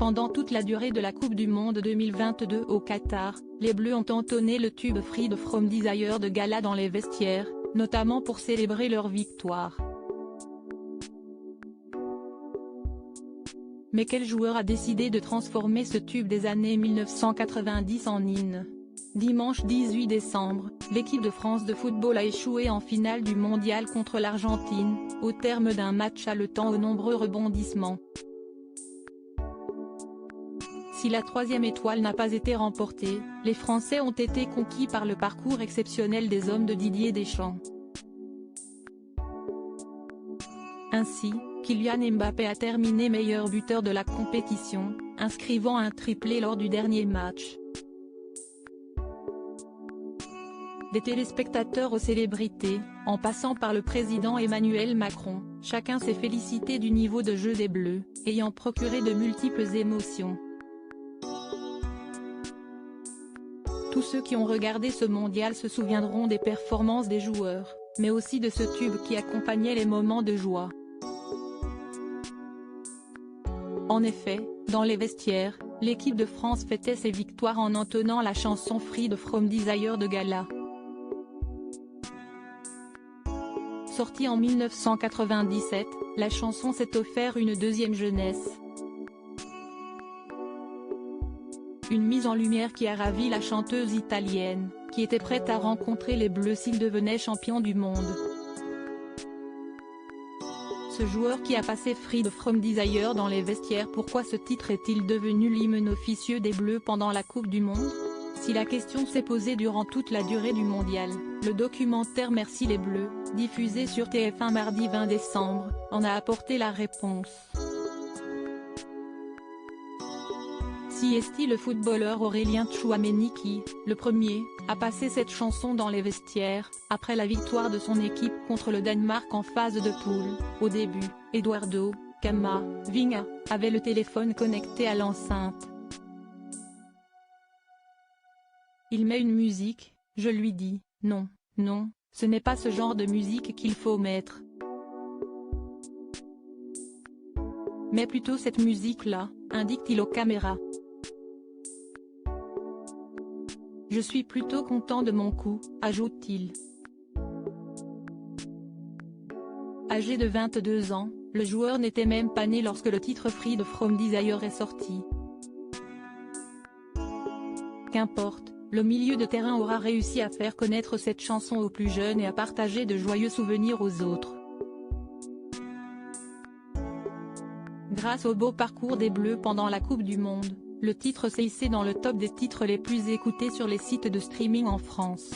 Pendant toute la durée de la Coupe du Monde 2022 au Qatar, les Bleus ont entonné le tube Free from Desire de Gala dans les vestiaires, notamment pour célébrer leur victoire. Mais quel joueur a décidé de transformer ce tube des années 1990 en hymne ? Dimanche 18 décembre, l'équipe de France de football a échoué en finale du mondial contre l'Argentine, au terme d'un match haletant aux nombreux rebondissements. Si la troisième étoile n'a pas été remportée, les Français ont été conquis par le parcours exceptionnel des hommes de Didier Deschamps. Ainsi, Kylian Mbappé a terminé meilleur buteur de la compétition, inscrivant un triplé lors du dernier match. Des téléspectateurs aux célébrités, en passant par le président Emmanuel Macron, chacun s'est félicité du niveau de jeu des Bleus, ayant procuré de multiples émotions. Tous ceux qui ont regardé ce mondial se souviendront des performances des joueurs, mais aussi de ce tube qui accompagnait les moments de joie. En effet, dans les vestiaires, l'équipe de France fêtait ses victoires en entonnant la chanson Free from Desire de Gala. Sortie en 1997, la chanson s'est offert une deuxième jeunesse. Une mise en lumière qui a ravi la chanteuse italienne, qui était prête à rencontrer les Bleus s'ils devenaient champions du monde. Ce joueur qui a passé Free from Desire dans les vestiaires. Pourquoi ce titre est-il devenu l'hymne officieux des Bleus pendant la Coupe du Monde? Si la question s'est posée durant toute la durée du mondial, le documentaire Merci les Bleus, diffusé sur TF1 mardi 20 décembre, en a apporté la réponse. Si est-il le footballeur Aurélien Tchouaméni qui, le premier, a passé cette chanson dans les vestiaires, après la victoire de son équipe contre le Danemark en phase de poule. Au début, Eduardo Camavinga avait le téléphone connecté à l'enceinte. Il met une musique, je lui dis, non, non, ce n'est pas ce genre de musique qu'il faut mettre. Mais plutôt cette musique-là, indique-t-il aux caméras. Je suis plutôt content de mon coup, ajoute-t-il. Âgé de 22 ans, le joueur n'était même pas né lorsque le titre Free from Desire est sorti. Qu'importe, le milieu de terrain aura réussi à faire connaître cette chanson aux plus jeunes et à partager de joyeux souvenirs aux autres. Grâce au beau parcours des Bleus pendant la Coupe du Monde, le titre s'est hissé dans le top des titres les plus écoutés sur les sites de streaming en France.